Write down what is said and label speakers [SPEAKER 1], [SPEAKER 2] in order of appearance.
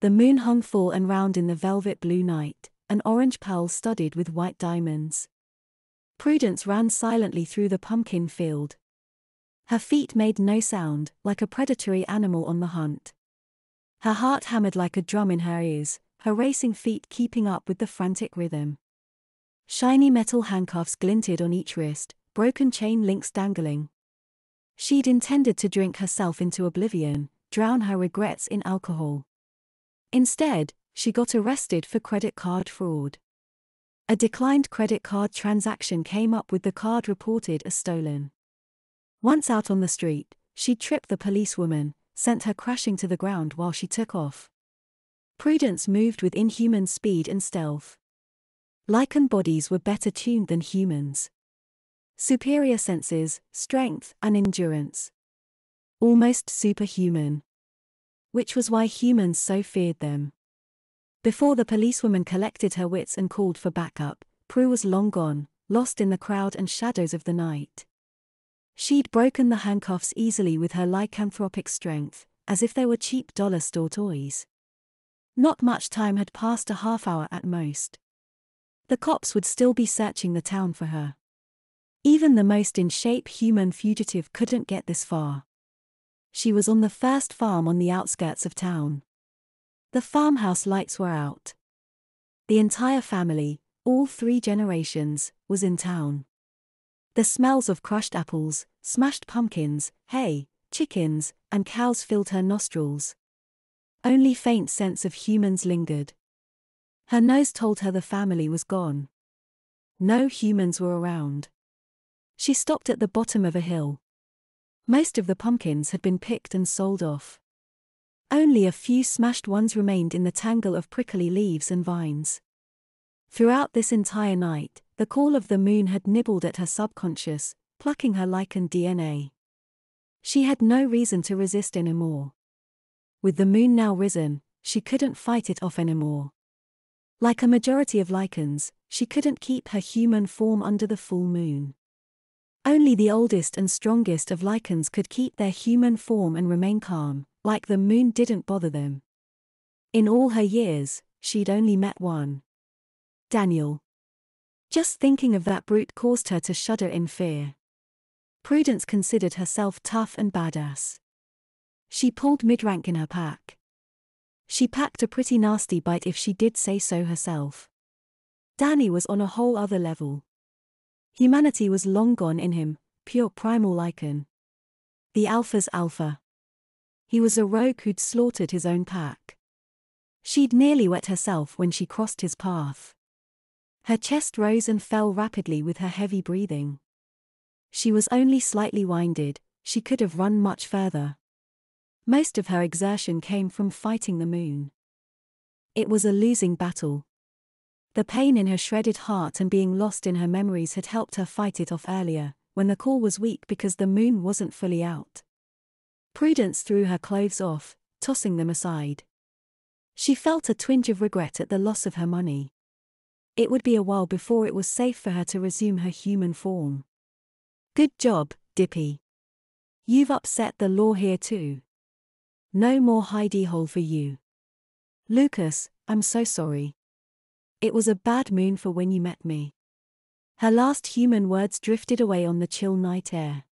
[SPEAKER 1] The moon hung full and round in the velvet blue night, an orange pearl studded with white diamonds. Prudence ran silently through the pumpkin field. Her feet made no sound, like a predatory animal on the hunt. Her heart hammered like a drum in her ears, her racing feet keeping up with the frantic rhythm. Shiny metal handcuffs glinted on each wrist, broken chain links dangling. She'd intended to drink herself into oblivion, drown her regrets in alcohol. Instead, she got arrested for credit card fraud. A declined credit card transaction came up with the card reported as stolen. Once out on the street, she tripped the policewoman, sent her crashing to the ground while she took off. Prudence moved with inhuman speed and stealth. Lycan bodies were better tuned than humans. Superior senses, strength, and endurance. Almost superhuman. Which was why humans so feared them. Before the policewoman collected her wits and called for backup, Prue was long gone, lost in the crowd and shadows of the night. She'd broken the handcuffs easily with her lycanthropic strength, as if they were cheap dollar store toys. Not much time had passed, a half hour at most. The cops would still be searching the town for her. Even the most in-shape human fugitive couldn't get this far. She was on the first farm on the outskirts of town. The farmhouse lights were out. The entire family, all 3 generations, was in town. The smells of crushed apples, smashed pumpkins, hay, chickens, and cows filled her nostrils. Only faint sense of humans lingered. Her nose told her the family was gone. No humans were around. She stopped at the bottom of a hill. Most of the pumpkins had been picked and sold off. Only a few smashed ones remained in the tangle of prickly leaves and vines. Throughout this entire night, the call of the moon had nibbled at her subconscious, plucking her Lycan DNA. She had no reason to resist anymore. With the moon now risen, she couldn't fight it off anymore. Like a majority of Lycans, she couldn't keep her human form under the full moon. Only the oldest and strongest of Lycans could keep their human form and remain calm, like the moon didn't bother them. In all her years, she'd only met one. Daniel. Just thinking of that brute caused her to shudder in fear. Prudence considered herself tough and badass. She pulled mid-rank in her pack. She packed a pretty nasty bite if she did say so herself. Danny was on a whole other level. Humanity was long gone in him, pure primal Lycan. The Alpha's Alpha. He was a rogue who'd slaughtered his own pack. She'd nearly wet herself when she crossed his path. Her chest rose and fell rapidly with her heavy breathing. She was only slightly winded, she could have run much further. Most of her exertion came from fighting the moon. It was a losing battle. The pain in her shredded heart and being lost in her memories had helped her fight it off earlier, when the call was weak because the moon wasn't fully out. Prudence threw her clothes off, tossing them aside. She felt a twinge of regret at the loss of her money. It would be a while before it was safe for her to resume her human form. Good job, Dippy. You've upset the law here too. No more hidey hole for you. Lucas, I'm so sorry. It was a bad moon for when you met me. Her last human words drifted away on the chill night air.